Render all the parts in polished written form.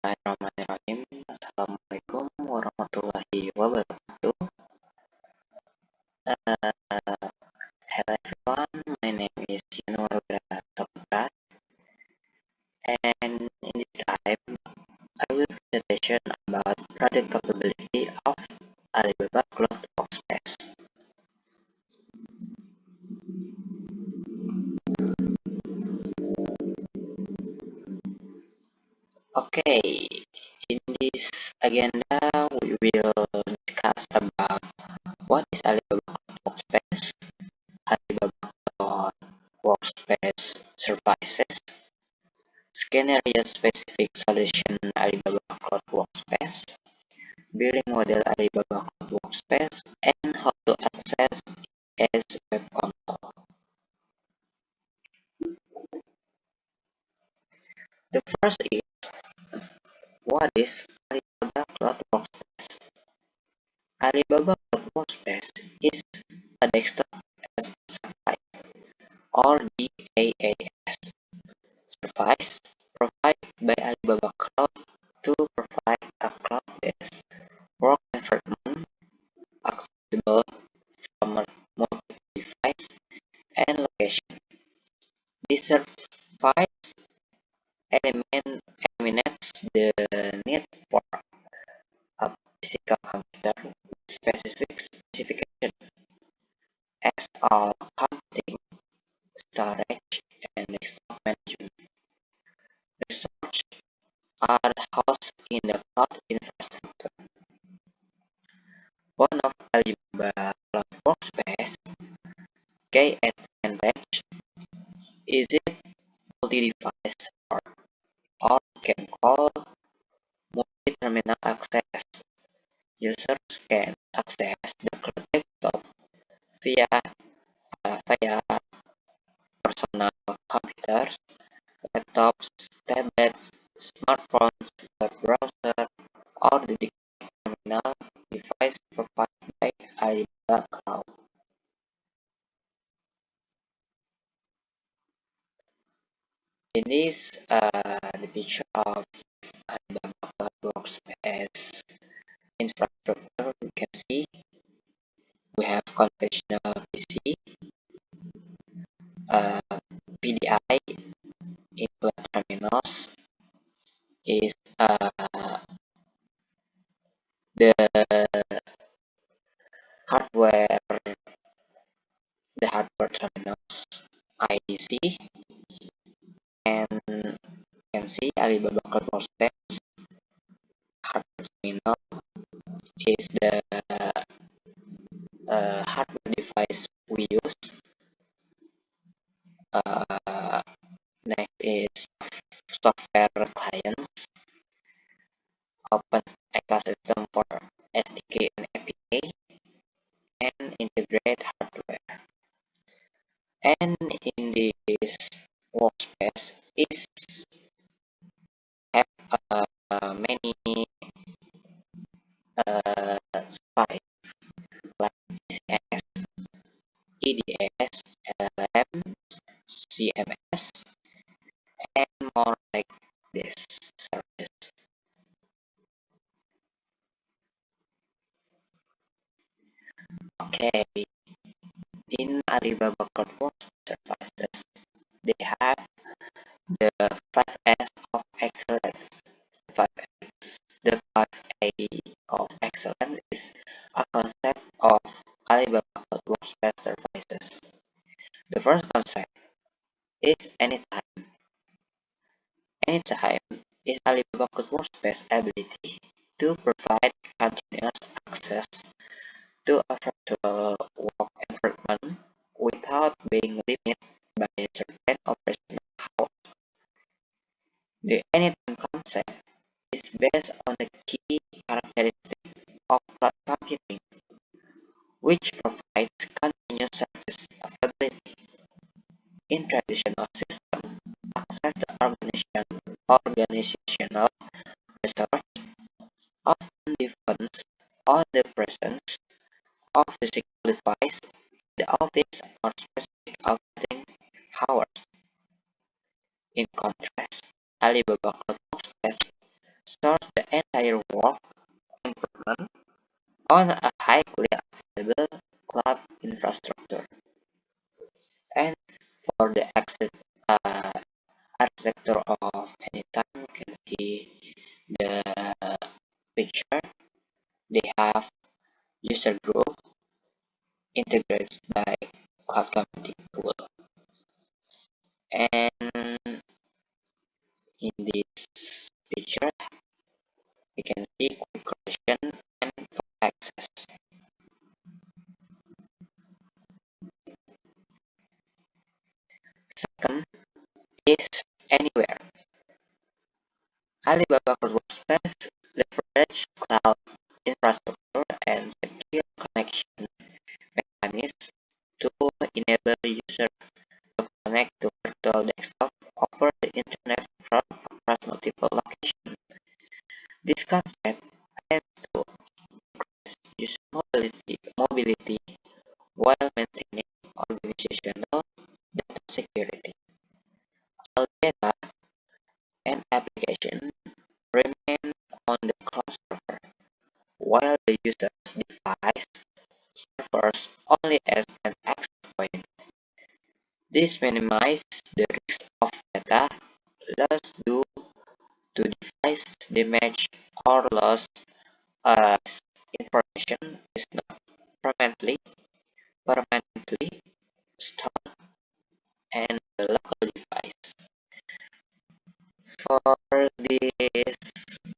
Bismillahirrahmanirrahim. Assalamualaikum warahmatullahi wabarakatuh. Hello everyone, my name is Yanuar Saputra, and in this time, I will presentation about product capability of Alibaba Cloud Workspace. Okay, in this agenda, we will discuss about what is Alibaba Cloud Workspace, Alibaba Cloud Workspace services, scenario-specific solution Alibaba Cloud Workspace, billing model Alibaba Cloud Workspace, and how to access as web console. The first is, what is Alibaba Cloud Workspace? Alibaba Cloud Workspace is a desktop as a service, or DaaS service provided by Alibaba Cloud to provide a cloud-based work environment accessible from multiple devices and location. This service eliminates the need for a physical computer with specific specification, as all computing, storage, and desktop management resources are housed in the cloud infrastructure. One of Alibaba Cloud Workspace key advantage is its multi-device support, or can call multi-terminal access. Users can access the cloud desktop via personal computers, laptops, tablets, smartphones, web browser, or dedicated terminal device provided by Alibaba Cloud. In this, the picture of Alibaba Cloud Workspace infrastructure, we can see we have conventional PC, PDI, include terminals, is the hardware, the hardware terminals IDC, and you can see Alibaba Cloud Workspace hardware terminal is the hardware device we use. Next is software clients, open ecosystem for SDK and API, and integrate hardware. And in this workspace is have many sites like DCS, EDS, LLM, CMS, and more like this service. Okay, in Alibaba Cloud Workspace services, they have the 5S of excellence. 5X. The 5A of excellence is a concept of Alibaba Cloud Workspace services. The first concept is anytime. Anytime is Alibaba Cloud Workspace ability to provide continuous access to a virtual work environment without being limited by certain operational hours. The anytime concept is based on the key characteristic of cloud computing, which provides continuous service availability. In traditional systems, access to organizational resource often depends on the presence of physical device in the office or specific operating hours. In contrast, Alibaba Cloud Workspace feature, we can see quick correction and file access. Second is anywhere. Alibaba Cloud Workspace leverage cloud infrastructure and secure connection mechanisms to enable users to connect to virtual desktop over the internet from across multiple locations. This concept aims to increase user mobility while maintaining organizational data security. All data and application remain on the cloud server, while the user's device serves only as an access point. This minimizes the risk of data loss due to device damage or loss as information is not permanently stored in the local device. For this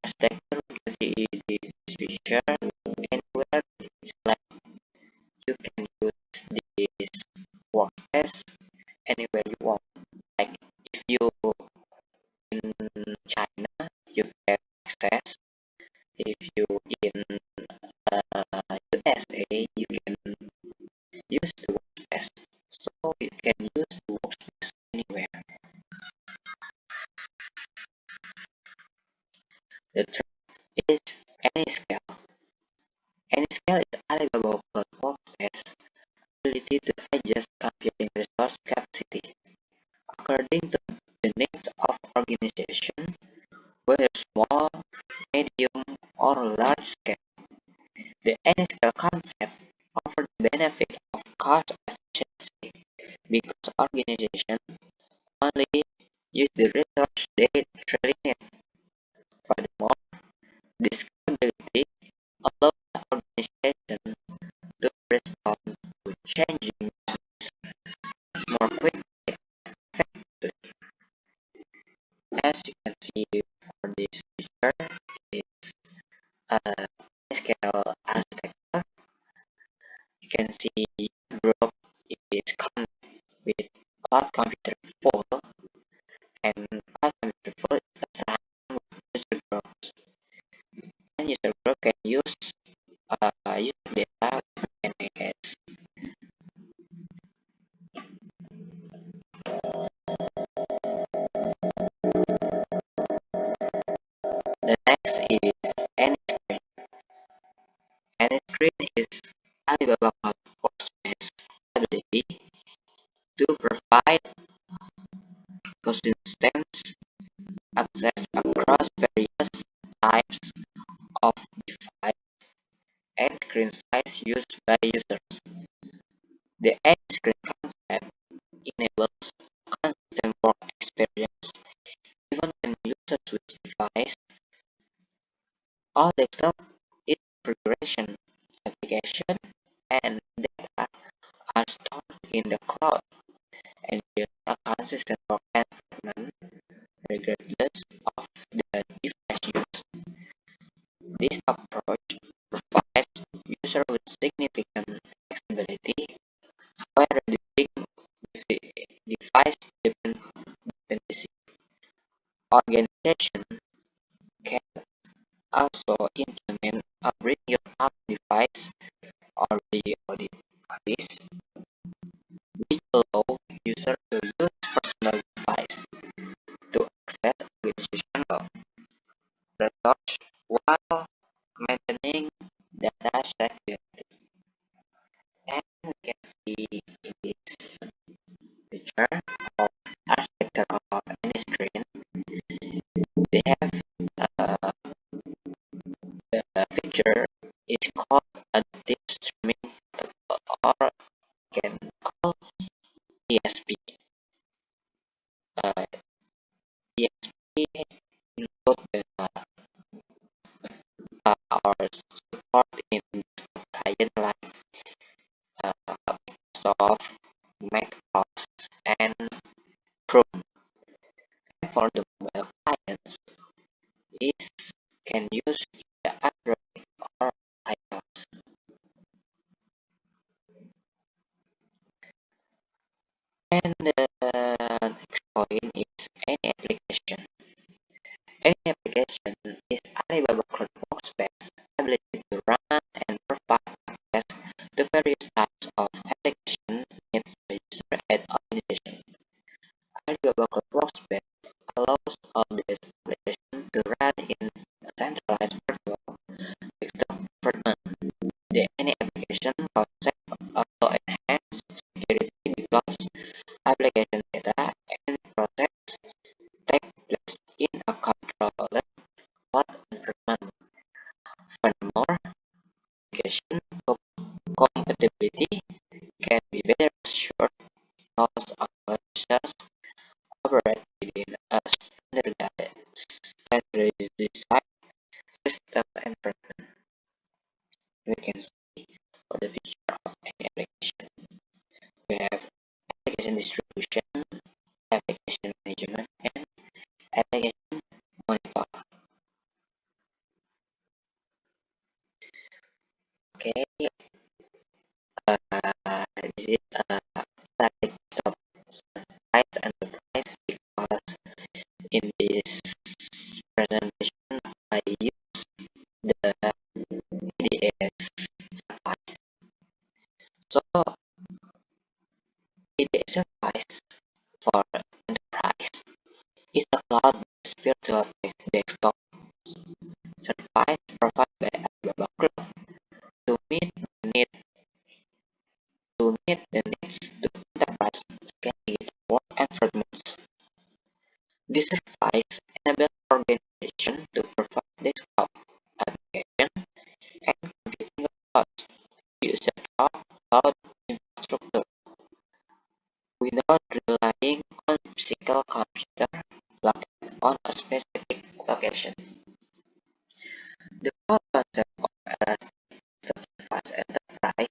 architecture, we can see this picture. Anywhere it's like you can use this workspace anywhere you want. Like if you in China, you can access. If you in USA, you can use the workspace. So you can use the workspace anywhere. The third is AnyScale. AnyScale is Alibaba Cloud Workspace ability to adjust computing resource capacity according to the needs of organization, whether small, medium, or large scale. The AnyScale concept offers the benefit of cost efficiency because organizations only use the resource they truly need. Furthermore, this scalability allows the organization to respond to changing needs more quickly and effectively. As you can see for this picture, it's a scale architecture. You can see group is come with cloud computer full, and cloud computer full is assigned with user groups. And user group can use user data with NAS. The next is AnyScreen. AnyScreen is Alibaba Cloud Workspace ability to provide consistent access across various types of device and screen size used by users. The AnyScreen concept enables consistent work experience even when users switch device. All desktop is configuration, application, and data are stored in the cloud, ensuring a consistent work environment regardless of the device used. This approach provides users with significant flexibility while reducing device dependency. Organization can also implement a bring your own device or video policy, which allow users to use personal device to access organizational resources while maintaining data security. And we can see in this picture of architecture of any screen, they have uh, the feature is called adaptive streaming protocol, or can call ESP. Uh, ESP include the our support in client like Microsoft, macOS, and Chrome. And for the mobile clients, is can use either Android or iOS. And the next point is any application. Any application is Alibaba Cloud Workspace ability to run and provide access to various types of application needed by user and organization. Alibaba Cloud Workspace allows all these applications to run in a centralized virtual desktop environment. The any application concept also enhance security because application data and process take place in a controlled cloud environment. Furthermore, application compatibility can be better assured because our users operate within a standardized system environment. We can see for the future of any application. We have application distribution, application management, and application monitor. Okay, this is like top size enterprise because in this presentation I use the EDS suffice. So EDS suffice for enterprise is a cloud-based virtual desktop service provided by Alibaba Cloud to meet the need the needs to enterprise scale work environments. This service enables organizations to provide desktop application and computing across user cloud infrastructure without relying on physical computer located on a specific location. The core concept of Elasticsearch Enterprise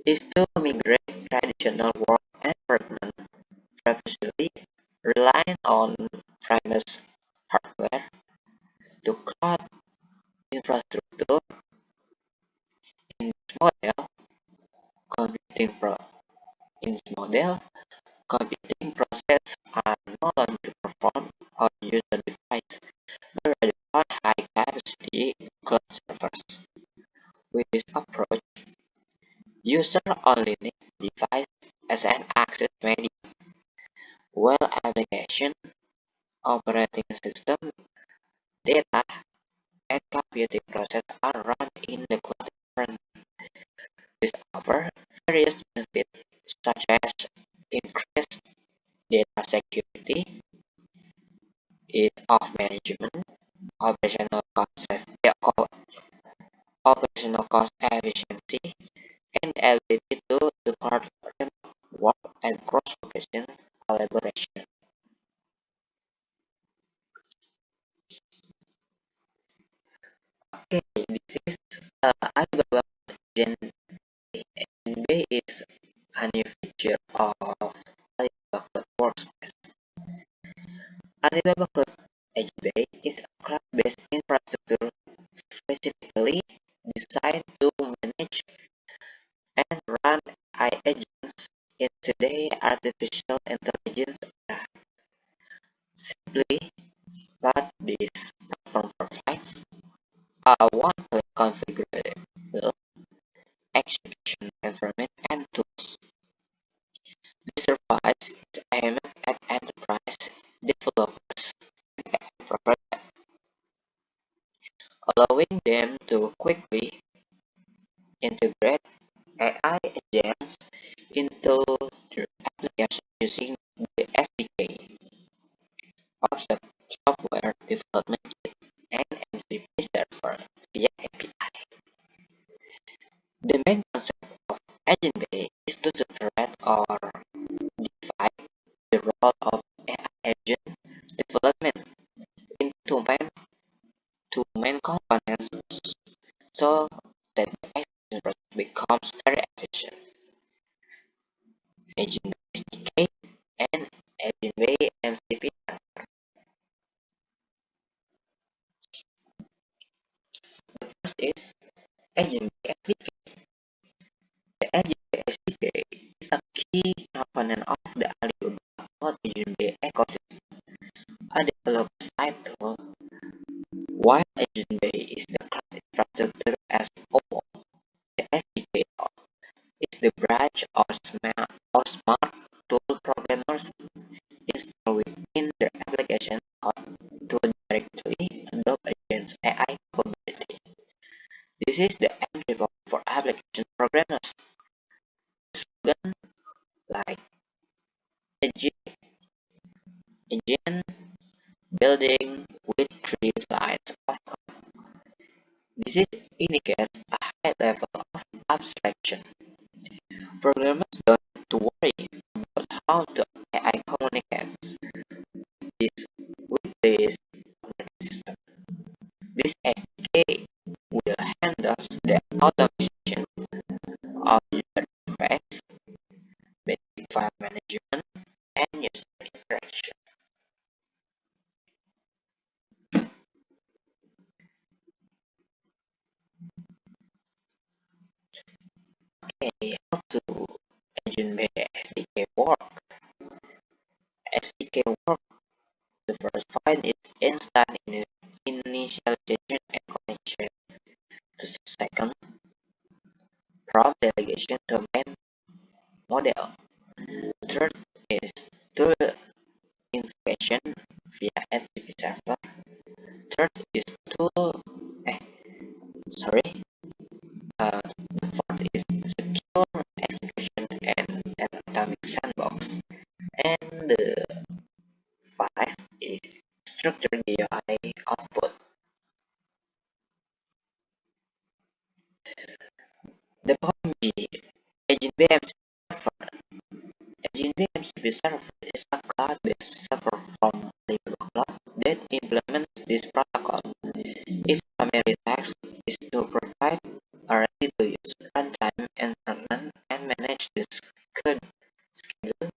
is to migrate traditional work environment previously relying on premise hardware to cloud infrastructure. In this model, computing pro in this model, computing processes are no longer performed on user device, but rather on high-capacity cloud servers. With this approach, user only need device as an access medium, while application, operating system, data, and computing process are run in the cloud environment. This offers various benefits such as increased data security, ease of management, operational cost operational cost efficiency, and ability to support remote work and cross-location collaboration. Okay, this is Alibaba Gen B is a new feature of Alibaba Cloud Workspace. Alibaba Cloud Edge Bay is a cloud-based infrastructure specifically designed to manage and run AI agents in today's artificial intelligence era. Simply, but this platform provides a one-click configurable execution environment and tools. This service is aimed at enterprise developers and providers, allowing them to quickly integrate AI agents into their application using the SDK of software development kit and MCP server via API. The main concept of Agent Bay is to separate or divide the role of AI agent development into two main components so that the execution process becomes very efficient. Agent Bay SDK and Agent Bay MCP. is Agent SDK. The Agent SDK is a key component of the Alibaba Cloud Agent Bay ecosystem, a developer-side tool. While Agent Bay is the cloud infrastructure as a whole, the SDK is the bridge or smart tool programmers install within their application code to directly adopt agents AI capability. This is the entry point for application programmers. Slogan like agent building with 3 lines of code. This indicates a high level of abstraction. Programmers don't have to worry about how the AI communicates this with this operating system. This SDK will handle the automation of user interface, basic file management, and user interaction. Okay, how to agent-based SDK work? SDK work. The first point is instant initialization and connection. The second, from delegation to main model. Third is tool invocation via MCP server. Third is tool, eh, sorry. The fourth is secure execution and an atomic sandbox. And the five is structured UI output. The point G, Agent BMC server. Agent BMC server is a cloud-based server from Alibaba Cloud that implements this protocol. Its primary task is to provide a ready-to-use runtime environment and manage the schedule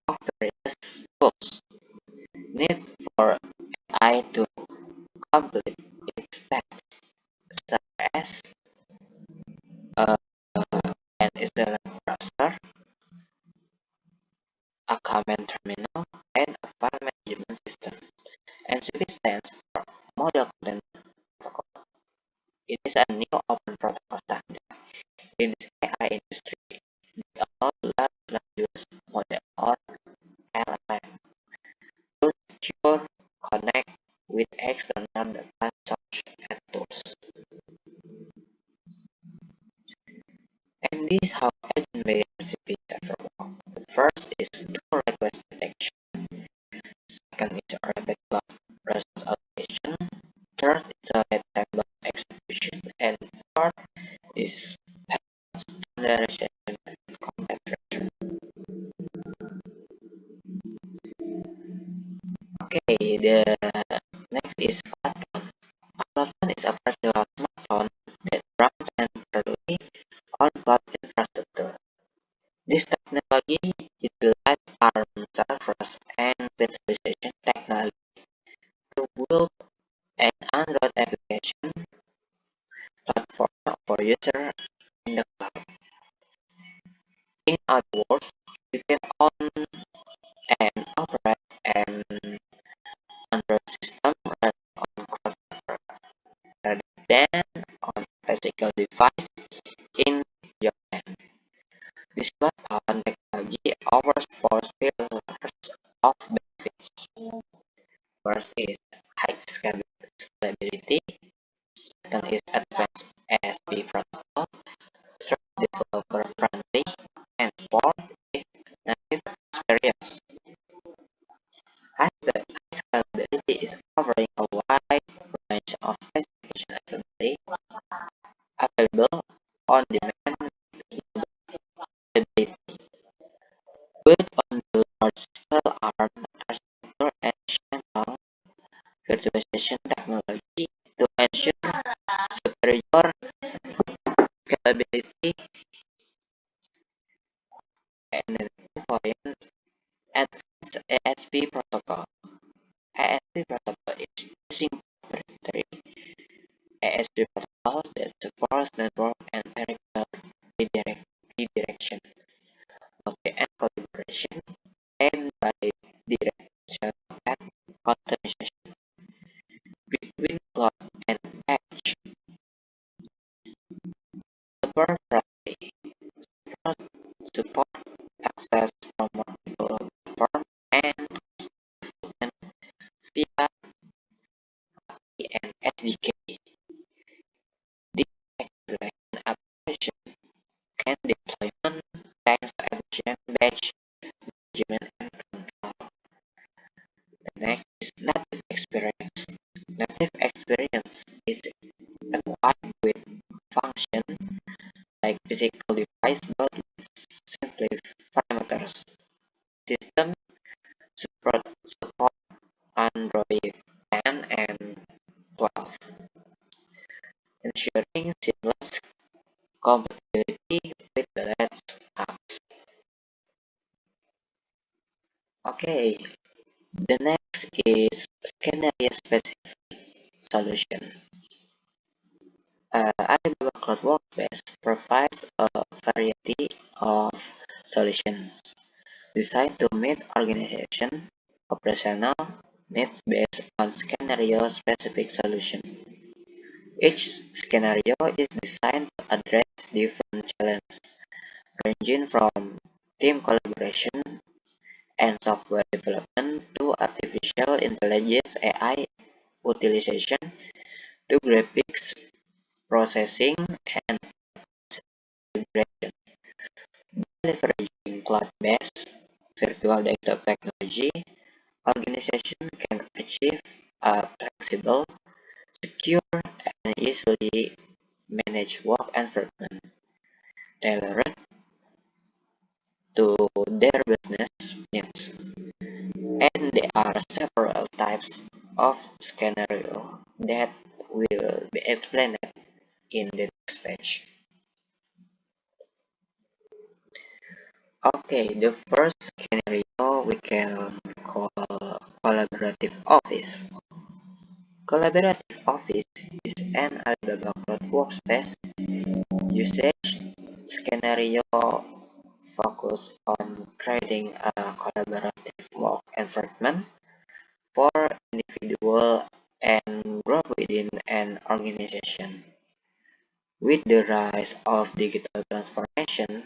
of various tools needed for AI to complete its tasks, such as uh, an SLM browser, a command terminal, and a file management system. MCP stands for Model Content Protocol. It is a new open protocol standard in this AI industry. It allows large language model or LLM to secure, connect with external data source and tools. And this is how agent-based MCP server works. The first is tool request detection. Second is rapid cloud resource allocation. Third is time-bound execution. And fourth is standardization and context filtering. Okay, the next is Cloudphone. A Cloudphone is a virtual smartphone that runs entirely on cloud infrastructure. This technology utilizes ARM servers and virtualization technology to build an Android application platform for users in the cloud. In other words, you can own and operate an Android system running on cloud server rather than on a physical device in your hand. This cloud technology offers four pillars of benefits. First is high scalability. Second is advanced ASP protocol. Third, developer friendly. And fourth is native experience. High scalability is offering a wide range of specifications available on demand ability. Built on the large-scale ARM architecture and Shenmue virtualization technology to ensure superior scalability. And the point, advanced ASP protocol. ASP protocol is using proprietary ASP protocol allows that supports network and peripheral redirection, multi-end collaboration, and bi-directional path optimization between cloud and edge. Server Friday support access from multiple platforms and content via API and SDK. This acceleration application can deployment thanks to efficient batch management and control. The next is native experience. Native experience is acquired with function like physical device but with simple parameters. System support Android 10 and 12, ensuring seamless compatibility with the latest apps. Okay, the next is scenario-specific solution. Alibaba Cloud Workspace provides a variety of solutions designed to meet organization operational needs based on scenario-specific solution. Each scenario is designed to address different challenges, ranging from team collaboration and software development to artificial intelligence (AI) utilization to graphics processing and integration. By leveraging cloud-based virtual desktop technology, organization can achieve a flexible, secure, and easily managed work environment tailored to their business needs. And there are several types of scenario that will be explained in the next page. Okay, the first scenario we can call collaborative office. Collaborative office is an Alibaba Cloud Workspace usage scenario focused on creating a collaborative work environment for individual and group within an organization. With the rise of digital transformation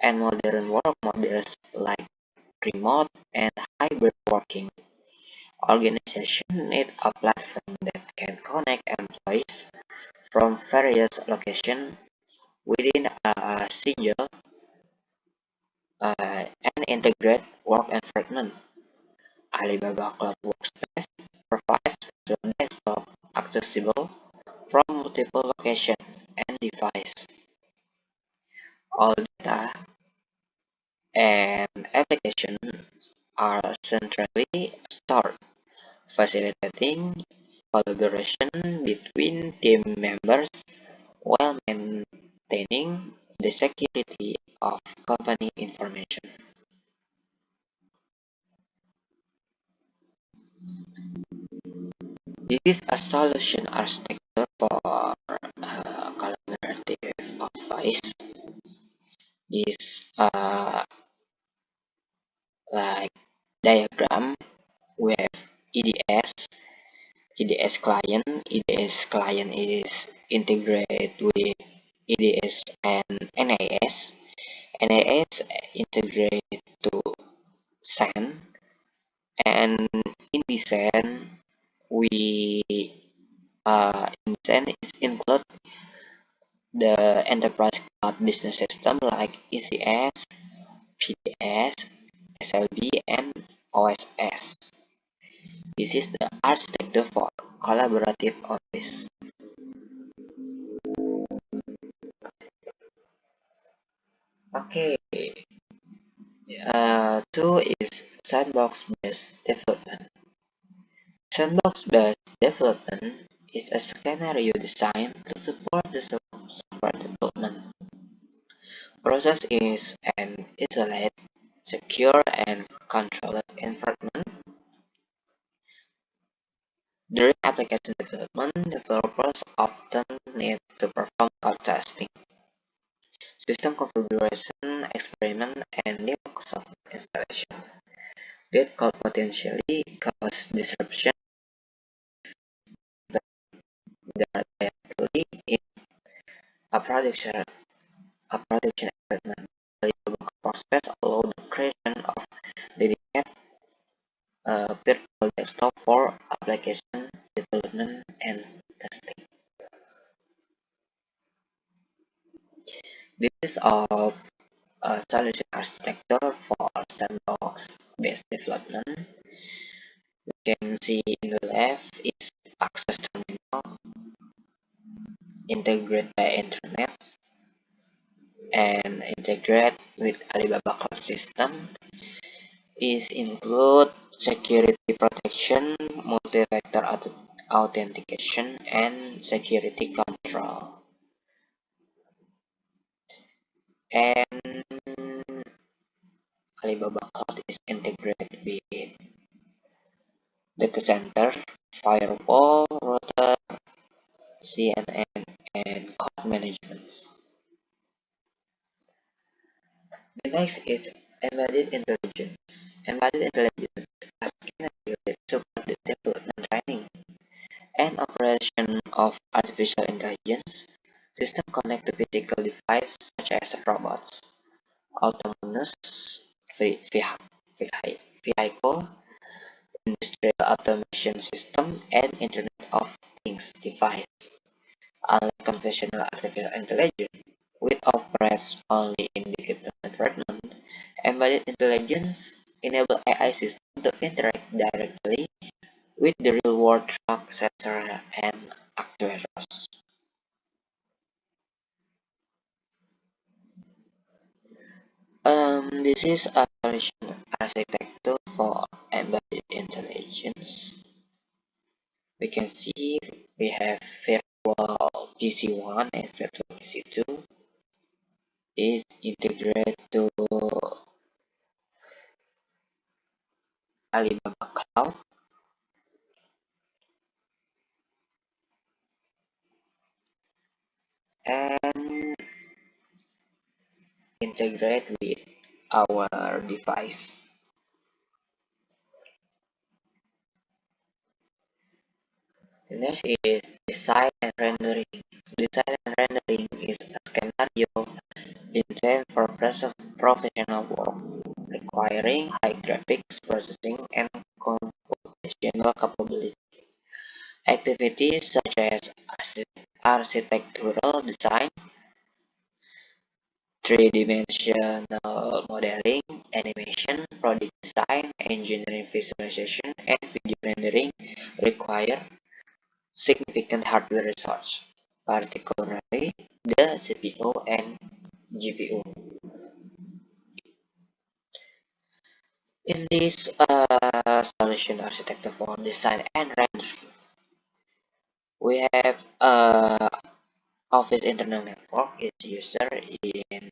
and modern work models like remote and hybrid working, organizations need a platform that can connect employees from various locations within a single and integrated work environment. Alibaba Cloud Workspace provides virtual desktop accessible from multiple locations and devices. All data and applications are centrally stored, facilitating collaboration between team members while maintaining the security of company information. This is a solution architecture for collaborative office. Is like diagram with EDS, EDS client. EDS client is integrated with EDS and NAS. NAS integrate to SAN, and in the SAN we in SAN is include the enterprise cloud business system like ECS, PDS, SLB, and OSS. This is the architecture for collaborative office. Okay, two is sandbox-based development. Sandbox-based development is a scenario designed to support the software development process is an isolated, secure, and controlled environment During application development, developers often need to perform code testing, system configuration, experiment, and new software installation. That could potentially cause disruption directly in a production environment. Valuable prospects allow the creation of dedicated virtual desktop for application development and testing. This is of a solution architecture for sandbox-based development. You can see in the left is access terminal, integrate by internet, and integrate with Alibaba Cloud System. Is include security protection, multi-factor authentication, and security control. And Alibaba Cloud is integrated with data center, firewall, router, CNN, and code management. The next is embedded intelligence. Embedded intelligence are scenarios that support the development, training, and operation of artificial intelligence. System connect to physical devices such as robots, autonomous vehicle, industrial automation system, and Internet of Things device. Unlike conventional artificial intelligence, which operates only in digital environment, embedded intelligence enables AI systems to interact directly with the real-world truck, sensor, and actuators. This is a solution architecture for embedded intelligence. We can see we have virtual PC1 and virtual PC2 is integrated to Alibaba Cloud and integrate with our device. The next is design and rendering. Design and rendering is a scenario intended for professional work, requiring high graphics processing and computational capability. Activities such as architectural design, three-dimensional modeling, animation, product design, engineering visualization, and video rendering require significant hardware resource, particularly the CPU and GPU. In this solution architecture for design and rendering, we have Office Internal Network is user in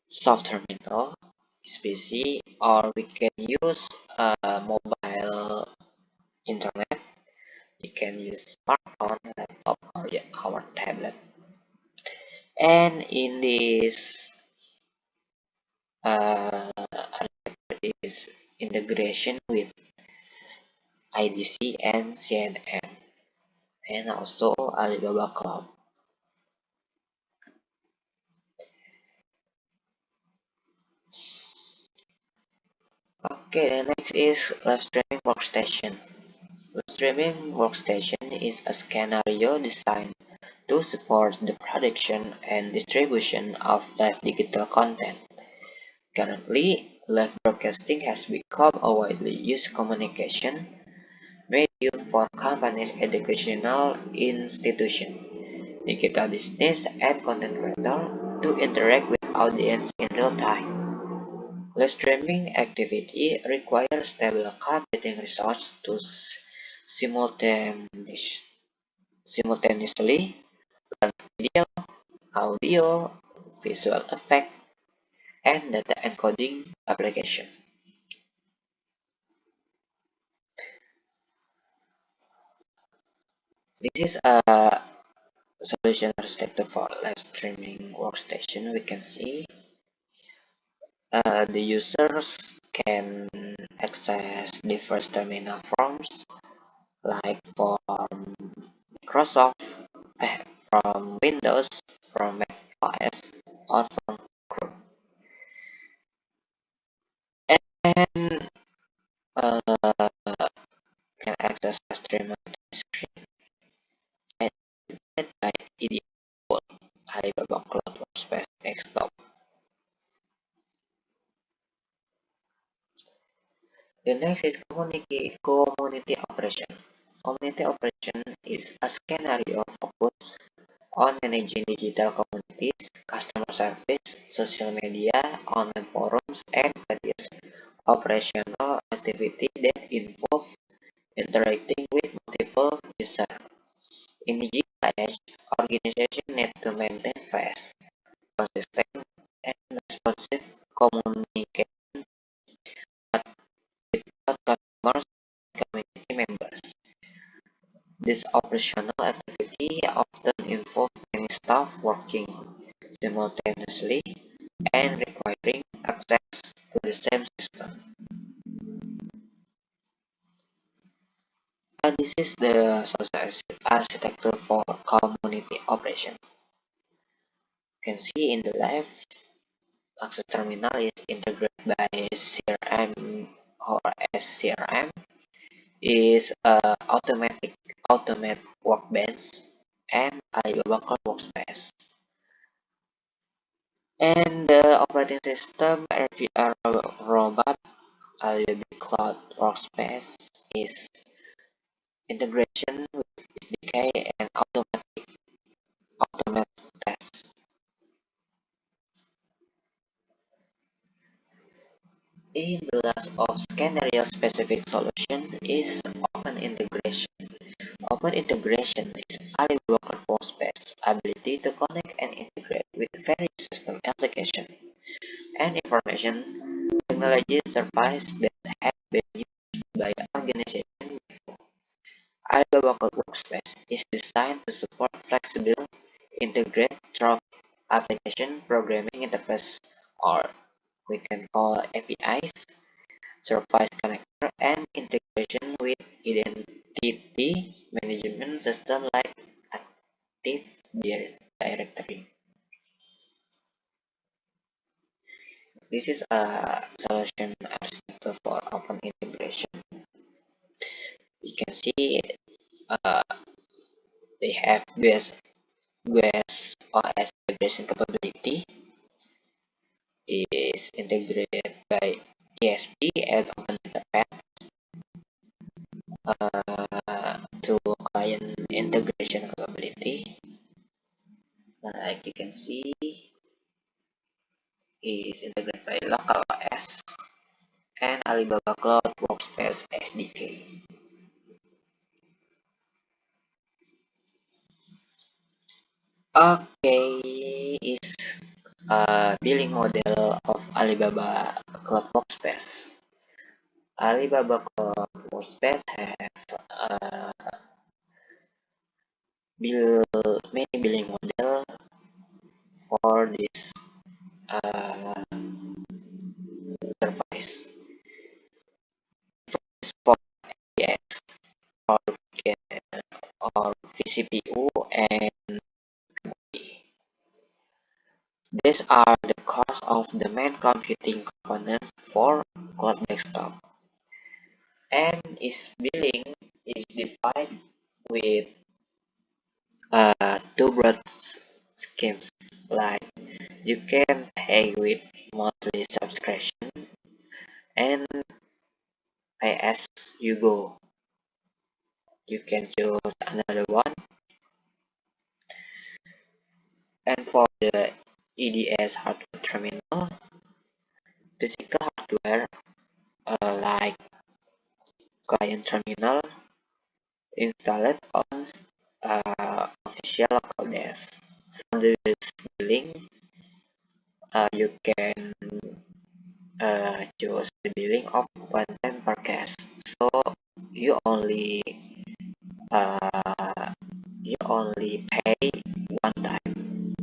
soft terminal, PC, or we can use mobile internet. You can use smartphone, laptop, or our tablet. And in this is integration with IDC and CNN, and also Alibaba Cloud. Okay, the next is live streaming workstation. Live streaming workstation is a scenario designed to support the production and distribution of live digital content. Currently, live broadcasting has become a widely used communication medium for companies, educational institutions, digital business, and content creators to interact with audience in real time. Live streaming activity requires stable computing resources to simultaneously run video, audio, visual effect, and data encoding application. This is a solution architecture for live streaming workstation. We can see the users can access diverse terminal forms like from Microsoft, from Windows, from Mac OS, or from Chrome. And uh, can access a streamer screen edited by EDA Alibaba Cloud Workspace Desktop. The next is community operation. Community operation is a scenario focused on managing digital communities, customer service, social media, online forums, and various operational activity that involve interacting with multiple users. In the digital age, organizations need to maintain fast, consistent, and responsive communication with customers and community members. This operational activity often involves many staff working simultaneously and requiring access to the same system. And this is the social architecture for community operation. You can see in the left, access terminal is integrated by CRM or SCRM is automate workbench and Alibaba Cloud Workspace. And the operating system RVR robot Alibaba Cloud Workspace is integration with SDK and automate tests. In the last of scenario specific solution is open integration. Open integration is Alibaba Cloud Workspace ability to connect and integrate with various system applications and information technology services that have been used by organizations. Alibaba Cloud Workspace is designed to support flexible, integrate through application programming interface, or we can call APIs, service connector, and integration with identity management system like Active Directory. This is a solution architecture for open integration. You can see uh, they have GUIS OS integration capability is integrated by ESP and OpenDataPath to client integration capability. Like you can see, is integrated by local OS and Alibaba Cloud Workspace SDK. Okay, is a billing model of Alibaba Cloud Workspace. Alibaba Cloud Workspace have many billing model for this uh, service. For VX or, or vCPU and these are the cost of the main computing components for cloud desktop. And its billing is divided with two broad schemes. Like you can pay with monthly subscription and pay as you go. You can choose another one. And for the EDS hardware terminal, physical hardware like client terminal installed on official local desk. For this billing, you can choose the billing of one time per case. So you only you only pay one time.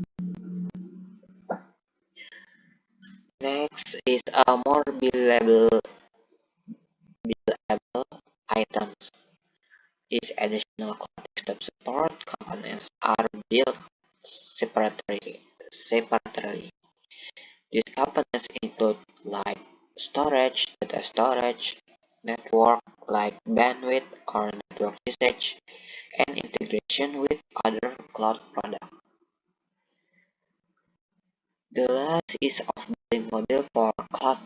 Next is a more billable items. These additional cloud desktop support components are built separately. These components include like storage, data storage, network like bandwidth or network usage, and integration with other cloud products. The last is of billing model for cloud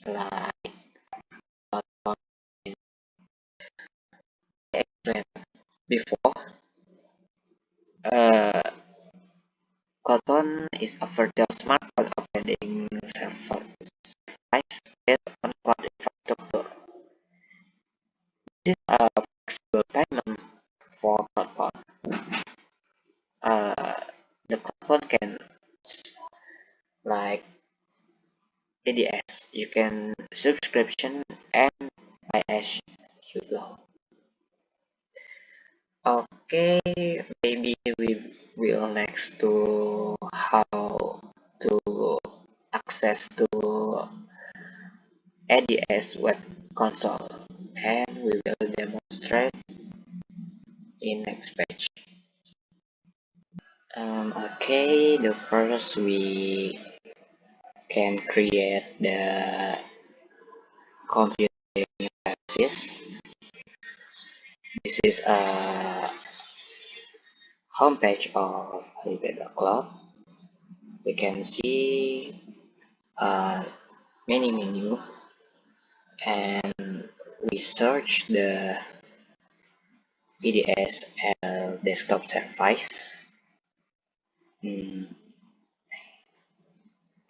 like cloud I explained before. Uh, Cloud is a virtual smartphone operating service based on cloud infrastructure. This is a flexible payment for cloud. Uh, the cloud can like ADS. You can subscription and buy as you go. Okay, maybe we will next to how to access to ADS web console, and we will demonstrate in next page. Okay, the first we can create the computing service. This is a homepage of Alibaba Cloud. We can see many menu, and we search the EDSL desktop service.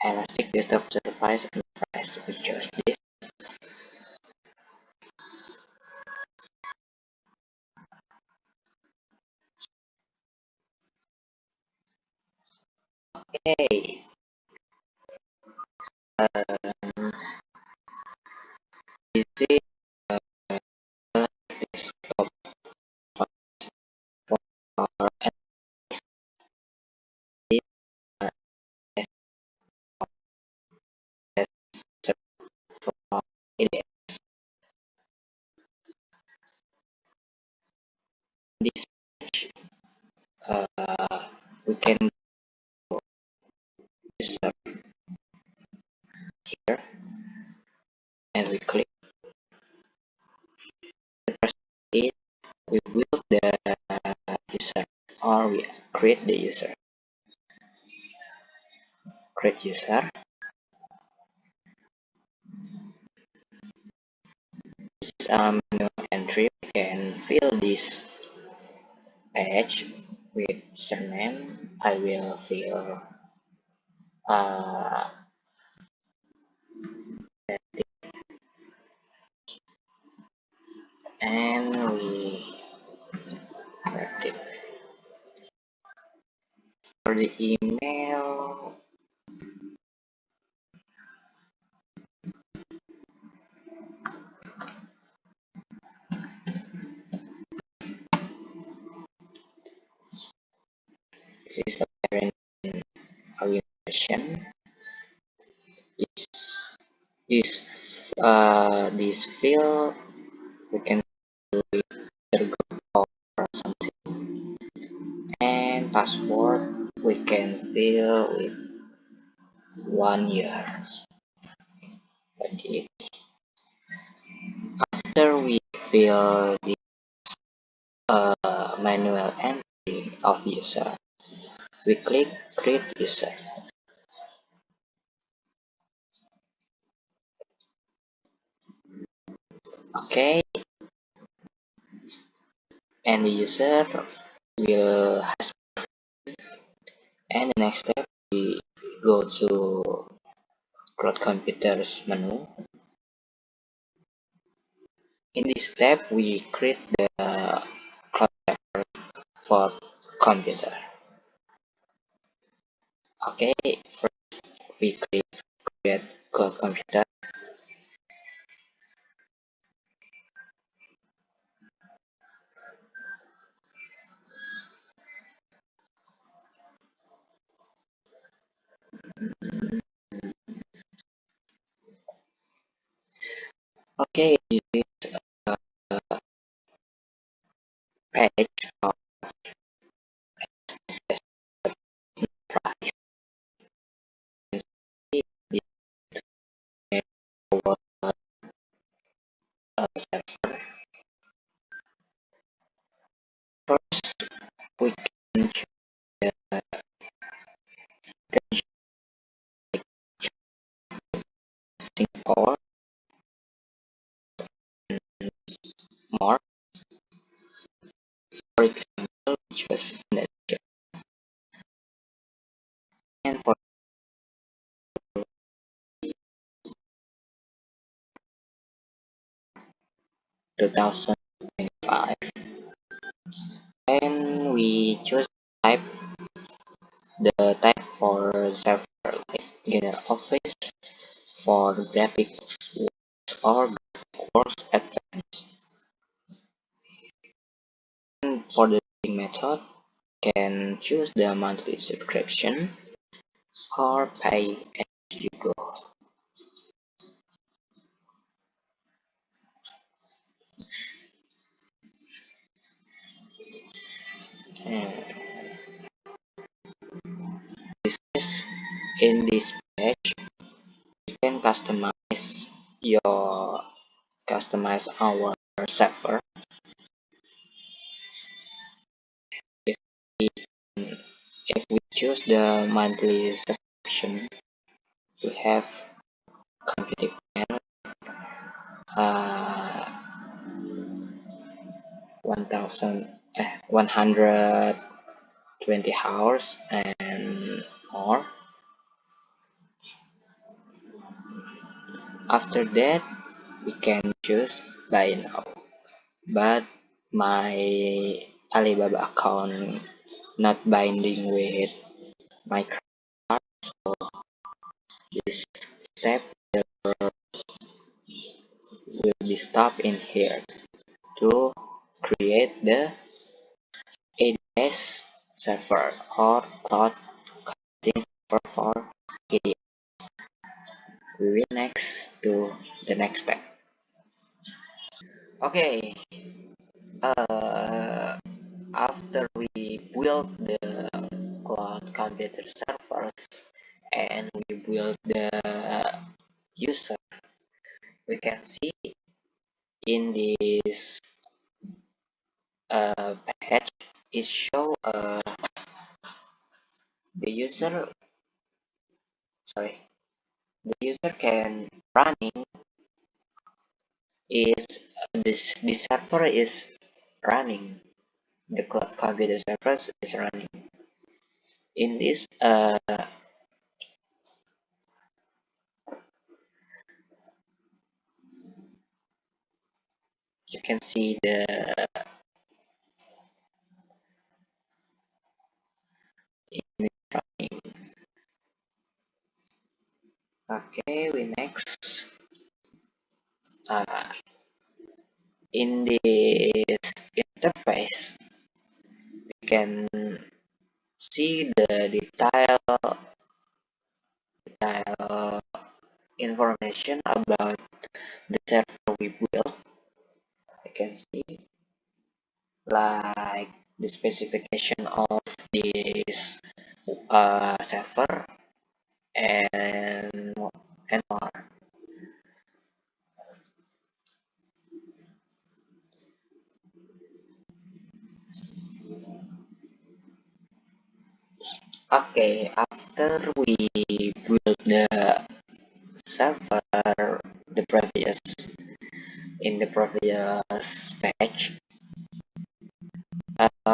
Elastic desktop service enterprise. We choose this. Okay. Um, this is desktop for EDS. This page, we can user here, and we click the first is we build the user, or we create the user. Create user. This is a manual entry. We can fill this page with surname. I will fill uh, and we correct it. For the email, this is the parent organization. This field we can do either group or something, and password we can fill with 1 year. Okay. After we fill the manual entry of user, we click create user. Okay, and the user will has, and the next step we go to cloud computers menu. In this step we create the cloud for computer. Okay, first we click create cloud computer. page of price is the our server. First, we can choose the range Singapore and more. For example, choose Indonesia. And for 2025, and we choose type the type for server like General Office for graphics works or works advanced. And for the billing method, can choose the monthly subscription or pay as you go. And this is in this page you can customize our server. If we, if we choose the monthly subscription, we have computing plan, 120 hours and more. After that, we can choose buy now. But my Alibaba account not binding with my card, so this step will be stopped in here to create the ADS server or cloud computing server for ADS. We will next to the next step. Okay, uh, after we build the cloud computer servers and we build the user, we can see in this page is show the user sorry the user can running is this server is running, the cloud computer server is running in this you can see the image running. Okay, we next uh, in this interface we can see the detail information about the server we built. You can see like the specification of this server and more. Okay, after we build the server, the previous in the previous page,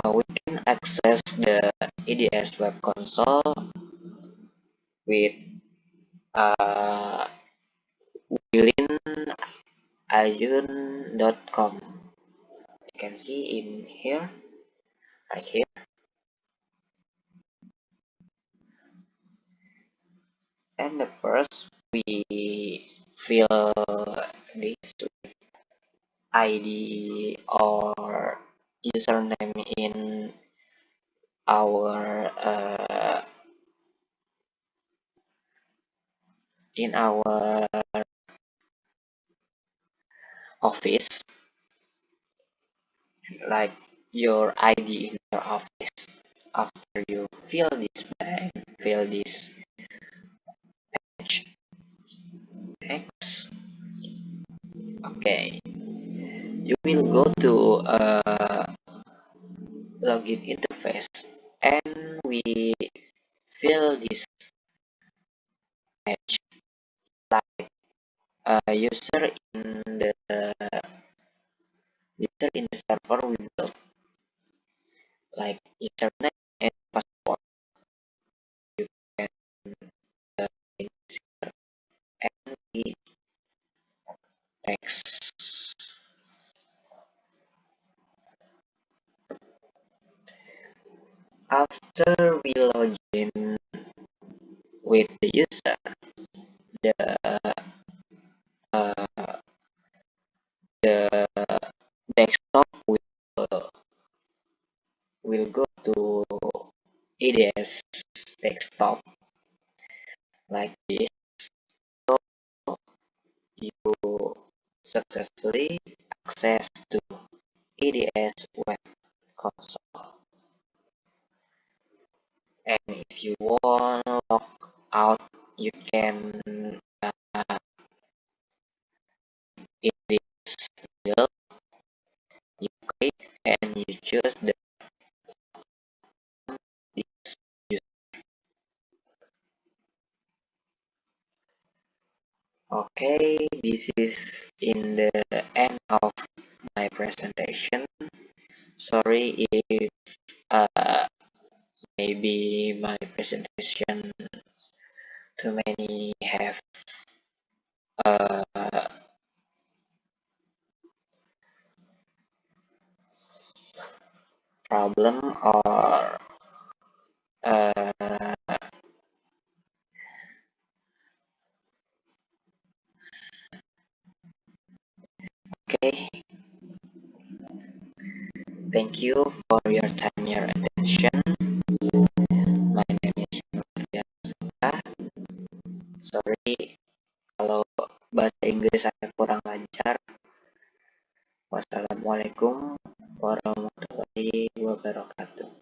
we can access the EDS web console with uh, willinayun.com. You can see in here, right here. And the first we fill this ID or username our uh, in our office, like your ID in your office. After you fill this page. Next, okay, you will go to login interface and we fill this page like the user in the server we built like username and password. You can use here and we next. After we log in with the user, the uh, the desktop will go to ADS desktop like this. So you successfully access to ADS web console. And if you want to log out, you can uh, in this middle, you click and you choose the this use. Okay, this is in the end of my presentation. Sorry if uh, maybe my presentation too many have uh, problem or uh, okay. Thank you for your time, your attention. My name is Nurdianta. Sorry kalau bahasa Inggris saya kurang lancar. Wassalamualaikum warahmatullahi wabarakatuh.